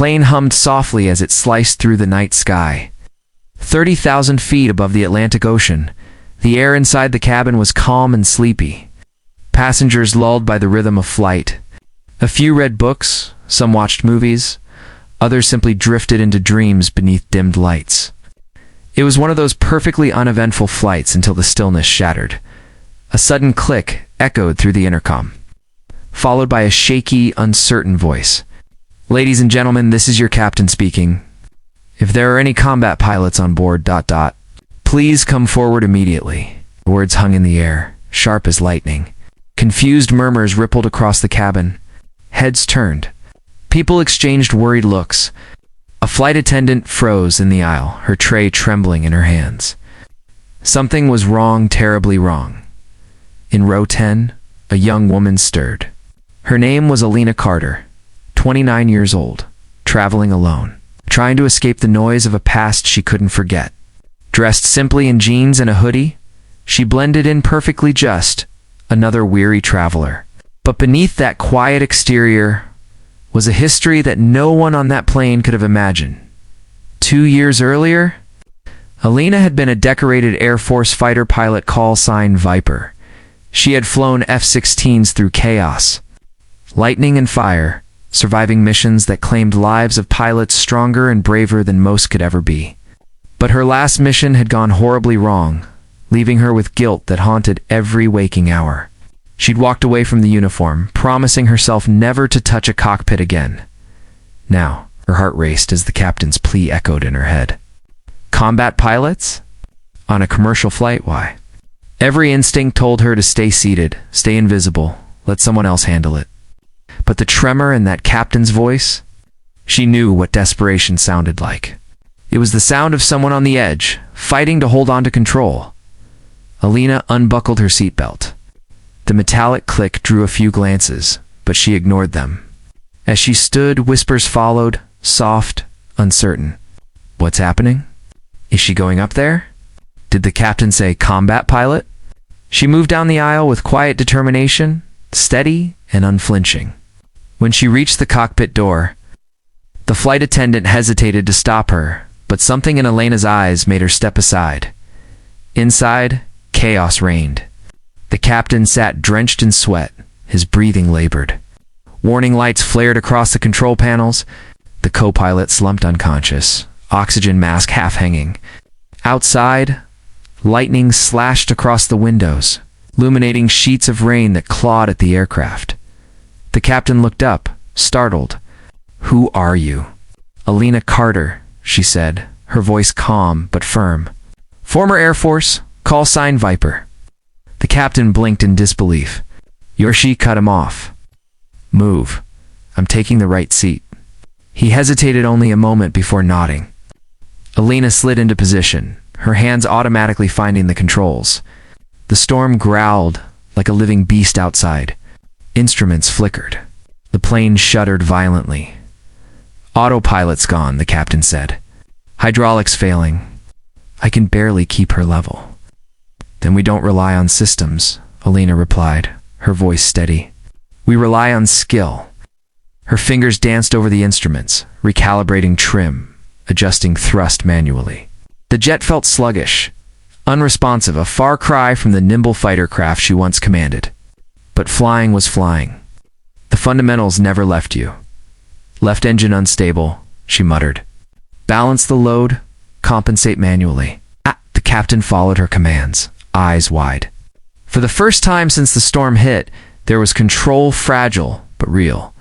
plane hummed softly as it sliced through the night sky. 30,000 feet above the Atlantic Ocean, the air inside the cabin was calm and sleepy. Passengers lulled by the rhythm of flight. A few read books, some watched movies, others simply drifted into dreams beneath dimmed lights. It was one of those perfectly uneventful flights until the stillness shattered. A sudden click echoed through the intercom, followed by a shaky, uncertain voice. "Ladies and gentlemen, this is your captain speaking. If there are any combat pilots on board, please come forward immediately." Words hung in the air, sharp as lightning. Confused murmurs rippled across the cabin. Heads turned. People exchanged worried looks. A flight attendant froze in the aisle, her tray trembling in her hands. Something was wrong, terribly wrong. In row 10, a young woman stirred. Her name was Alina, 29 years old, traveling alone, trying to escape the noise of a past she couldn't forget. Dressed simply in jeans and a hoodie, she blended in perfectly, just another weary traveler. But beneath that quiet exterior was a history that no one on that plane could have imagined. 2 years earlier, Alina had been a decorated Air Force fighter pilot, call sign Viper. She had flown F-16s through chaos, lightning and fire, surviving missions that claimed lives of pilots stronger and braver than most could ever be. But her last mission had gone horribly wrong, leaving her with guilt that haunted every waking hour. She'd walked away from the uniform, promising herself never to touch a cockpit again. Now, her heart raced as the captain's plea echoed in her head. Combat pilots? On a commercial flight, why? Every instinct told her to stay seated, stay invisible, let someone else handle it. But the tremor in that captain's voice? She knew what desperation sounded like. It was the sound of someone on the edge, fighting to hold on to control. Alina unbuckled her seatbelt. The metallic click drew a few glances, but she ignored them. As she stood, whispers followed, soft, uncertain. What's happening? Is she going up there? Did the captain say combat pilot? She moved down the aisle with quiet determination, steady and unflinching. When she reached the cockpit door, the flight attendant hesitated to stop her, but something in Alina's eyes made her step aside. Inside, chaos reigned. The captain sat drenched in sweat, his breathing labored. Warning lights flared across the control panels. The co-pilot slumped unconscious, oxygen mask half hanging. Outside, lightning slashed across the windows, illuminating sheets of rain that clawed at the aircraft. The captain looked up, startled. "Who are you?" "Alina Carter," she said, her voice calm but firm. "Former Air Force, call sign Viper." The captain blinked in disbelief. She cut him off. "Move. I'm taking the right seat." He hesitated only a moment before nodding. Alina slid into position, her hands automatically finding the controls. The storm growled like a living beast outside. Instruments flickered. The plane shuddered violently. "Autopilot's gone," the captain said. "Hydraulics failing. I can barely keep her level." "Then we don't rely on systems," Alina replied, her voice steady. "We rely on skill." Her fingers danced over the instruments, recalibrating trim, adjusting thrust manually. The jet felt sluggish, unresponsive, a far cry from the nimble fighter craft she once commanded. But flying was flying. The fundamentals never left you. "Left engine unstable," she muttered. "Balance the load, compensate manually." The captain followed her commands, eyes wide. For the first time since the storm hit, there was control, fragile but real.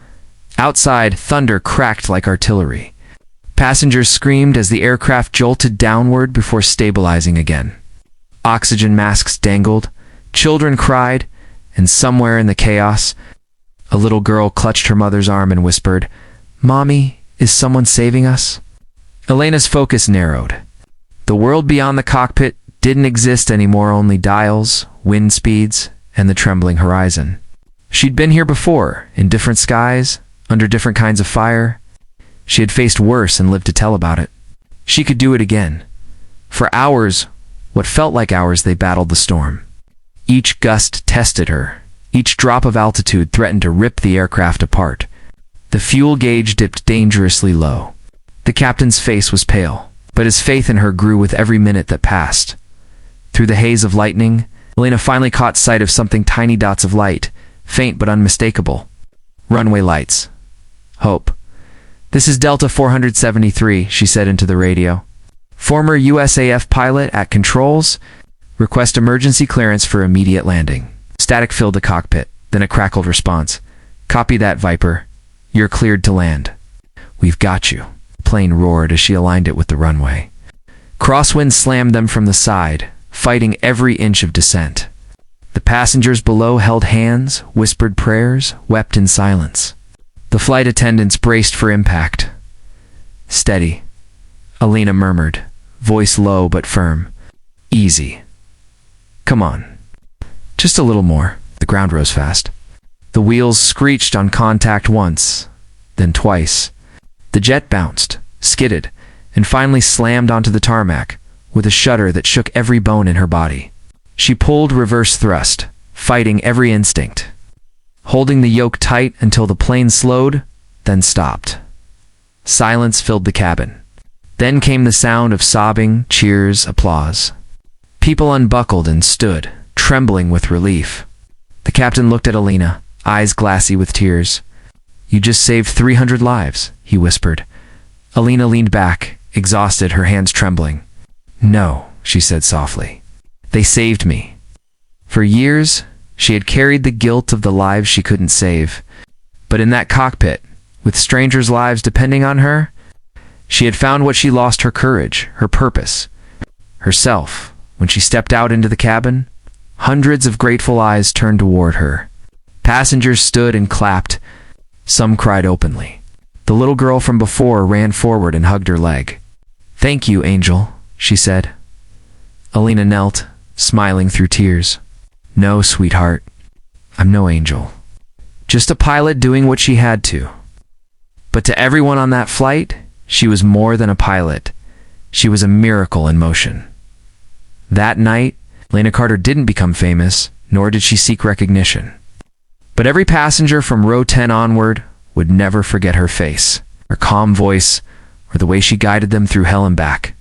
Outside, thunder cracked like artillery. Passengers screamed as the aircraft jolted downward before stabilizing again. Oxygen masks dangled, children cried, and somewhere in the chaos, a little girl clutched her mother's arm and whispered, "Mommy, is someone saving us?" Alina's focus narrowed. The world beyond the cockpit didn't exist anymore, only dials, wind speeds, and the trembling horizon. She'd been here before, in different skies, under different kinds of fire. She had faced worse and lived to tell about it. She could do it again. For hours, what felt like hours, they battled the storm. Each gust tested her. Each drop of altitude threatened to rip the aircraft apart. The fuel gauge dipped dangerously low. The captain's face was pale, but his faith in her grew with every minute that passed. Through the haze of lightning, Alina finally caught sight of something: tiny dots of light, faint but unmistakable. Runway lights. Hope. "This is Delta 473, she said into the radio. "Former USAF pilot at controls. Request emergency clearance for immediate landing." Static filled the cockpit, then a crackled response. "Copy that, Viper. You're cleared to land." "We've got you," the plane roared as she aligned it with the runway. Crosswinds slammed them from the side, fighting every inch of descent. The passengers below held hands, whispered prayers, wept in silence. The flight attendants braced for impact. "Steady," Alina murmured, voice low but firm. "Easy. Come on. Just a little more." The ground rose fast. The wheels screeched on contact once, then twice. The jet bounced, skidded, and finally slammed onto the tarmac, with a shudder that shook every bone in her body. She pulled reverse thrust, fighting every instinct, holding the yoke tight until the plane slowed, then stopped. Silence filled the cabin. Then came the sound of sobbing, cheers, applause. People unbuckled and stood, trembling with relief. The captain looked at Alina, eyes glassy with tears. "You just saved 300 lives, he whispered. Alina leaned back, exhausted, her hands trembling. "No," she said softly. "They saved me." For years, she had carried the guilt of the lives she couldn't save. But in that cockpit, with strangers' lives depending on her, she had found what she lost: her courage, her purpose, herself. When she stepped out into the cabin, hundreds of grateful eyes turned toward her. Passengers stood and clapped. Some cried openly. The little girl from before ran forward and hugged her leg. "Thank you, Angel," she said. Alina knelt, smiling through tears. "No, sweetheart. I'm no angel. Just a pilot doing what she had to." But to everyone on that flight, she was more than a pilot. She was a miracle in motion. That night, Alina Carter didn't become famous, nor did she seek recognition. But every passenger from row 10 onward would never forget her face, her calm voice, or the way she guided them through hell and back.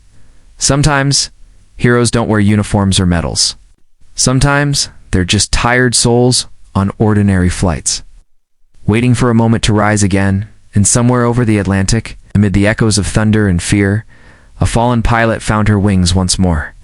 Sometimes, heroes don't wear uniforms or medals. Sometimes, they're just tired souls on ordinary flights, waiting for a moment to rise again. And somewhere over the Atlantic, amid the echoes of thunder and fear, a fallen pilot found her wings once more.